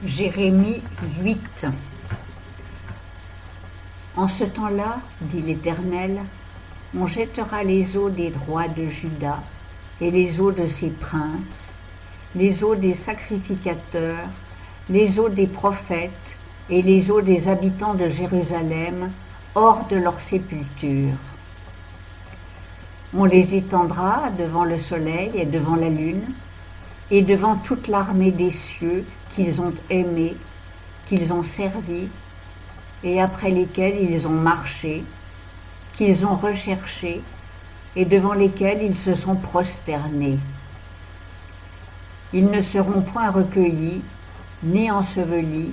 Jérémie 8. En ce temps-là, dit l'Éternel, on jettera les os des rois de Juda et les os de ses princes, les os des sacrificateurs, les os des prophètes et les os des habitants de Jérusalem hors de leur sépulture. On les étendra devant le soleil et devant la lune, et devant toute l'armée des cieux qu'ils ont aimés, qu'ils ont servis, et après lesquels ils ont marché, qu'ils ont recherchés, et devant lesquels ils se sont prosternés. Ils ne seront point recueillis, ni ensevelis,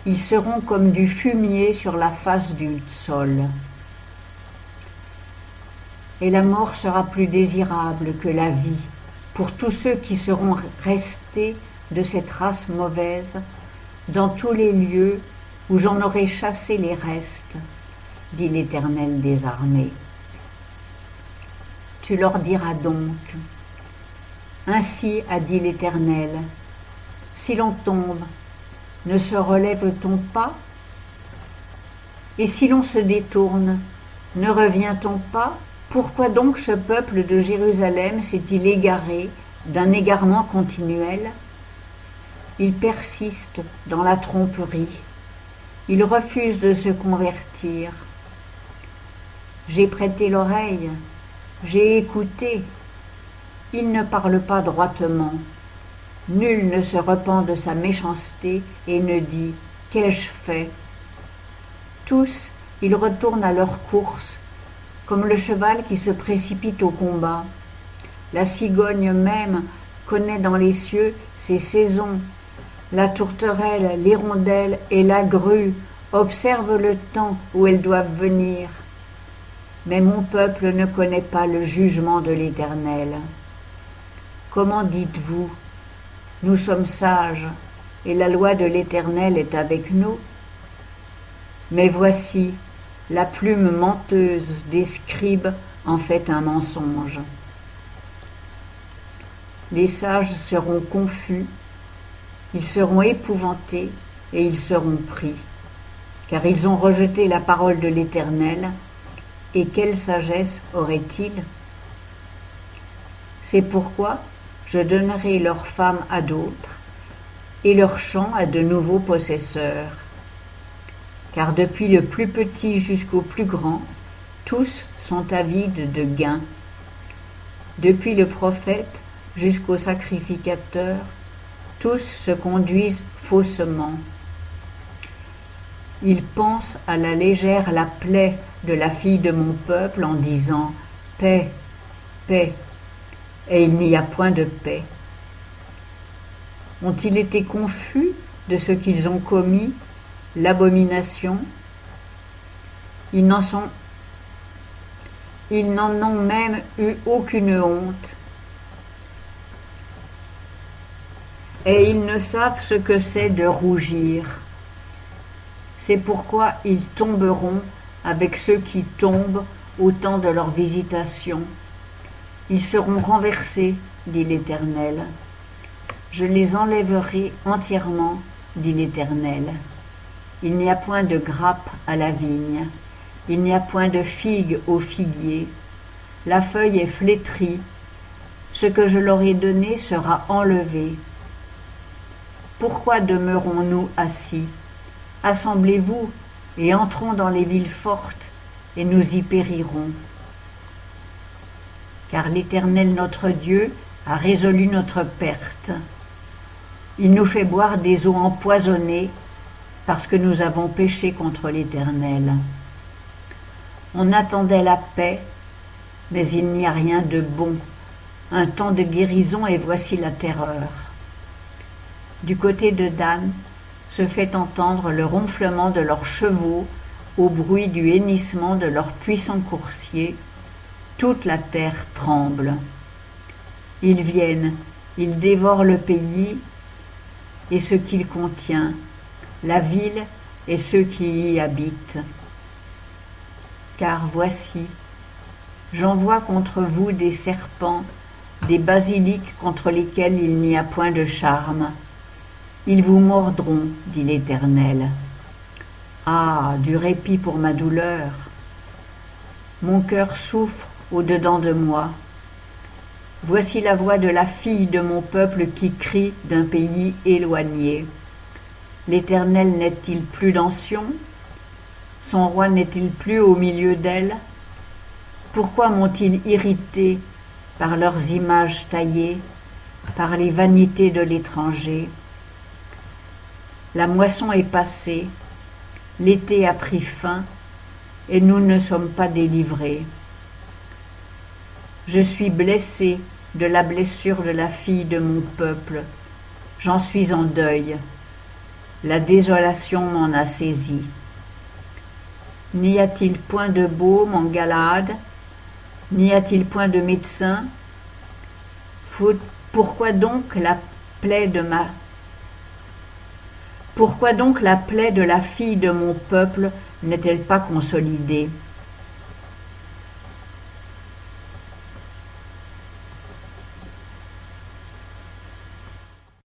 ils seront comme du fumier sur la face du sol. Et la mort sera plus désirable que la vie pour tous ceux qui seront restés de cette race mauvaise dans tous les lieux où j'en aurai chassé les restes, dit l'Éternel des armées. Tu leur diras donc, ainsi a dit l'Éternel, si l'on tombe, ne se relève-t-on pas? Et si l'on se détourne, ne revient-on pas? Pourquoi donc ce peuple de Jérusalem s'est-il égaré d'un égarement continuel? Il persiste dans la tromperie, il refuse de se convertir. J'ai prêté l'oreille, j'ai écouté, il ne parle pas droitement. Nul ne se repent de sa méchanceté et ne dit « Qu'ai-je fait ?» Tous, ils retournent à leur course, comme le cheval qui se précipite au combat. La cigogne même connaît dans les cieux ses saisons. La tourterelle, l'hirondelle et la grue observent le temps où elles doivent venir. Mais mon peuple ne connaît pas le jugement de l'Éternel. Comment dites-vous ? Nous sommes sages, et la loi de l'Éternel est avec nous. Mais voici, la plume menteuse des scribes en fait un mensonge. Les sages seront confus, ils seront épouvantés et ils seront pris, car ils ont rejeté la parole de l'Éternel, et quelle sagesse aurait-il? C'est pourquoi je donnerai leurs femmes à d'autres, et leurs champs à de nouveaux possesseurs. Car depuis le plus petit jusqu'au plus grand, tous sont avides de gain. Depuis le prophète jusqu'au sacrificateur, tous se conduisent faussement. Ils pensent à la légère la plaie de la fille de mon peuple en disant « Paix, paix », et il n'y a point de paix. Ont-ils été confus de ce qu'ils ont commis, l'abomination? Ils n'en ont même eu aucune honte. Et ils ne savent ce que c'est de rougir. C'est pourquoi ils tomberont avec ceux qui tombent au temps de leur visitation. Ils seront renversés, dit l'Éternel. Je les enlèverai entièrement, dit l'Éternel. Il n'y a point de grappe à la vigne, il n'y a point de figue au figuier. La feuille est flétrie, ce que je leur ai donné sera enlevé. Pourquoi demeurons-nous assis? Assemblez-vous et entrons dans les villes fortes, et nous y périrons. Car l'Éternel notre Dieu a résolu notre perte. Il nous fait boire des eaux empoisonnées parce que nous avons péché contre l'Éternel. On attendait la paix, mais il n'y a rien de bon, un temps de guérison et voici la terreur. Du côté de Dan se fait entendre le ronflement de leurs chevaux au bruit du hennissement de leurs puissants coursiers. Toute la terre tremble. Ils viennent, ils dévorent le pays et ce qu'il contient, la ville et ceux qui y habitent. Car voici, j'envoie contre vous des serpents, des basiliques contre lesquels il n'y a point de charme. Ils vous mordront, dit l'Éternel. Ah, du répit pour ma douleur. Mon cœur souffre au-dedans de moi. Voici la voix de la fille de mon peuple qui crie d'un pays éloigné. L'Éternel n'est-il plus dans Sion? Son roi n'est-il plus au milieu d'elle? Pourquoi m'ont-ils irrité par leurs images taillées, par les vanités de l'étranger? La moisson est passée, l'été a pris fin, et nous ne sommes pas délivrés. Je suis blessé de la blessure de la fille de mon peuple. J'en suis en deuil. La désolation m'en a saisi. N'y a-t-il point de baume en Galaad? N'y a-t-il point de médecin? Pourquoi donc la plaie de la fille de la fille de mon peuple n'est-elle pas consolidée?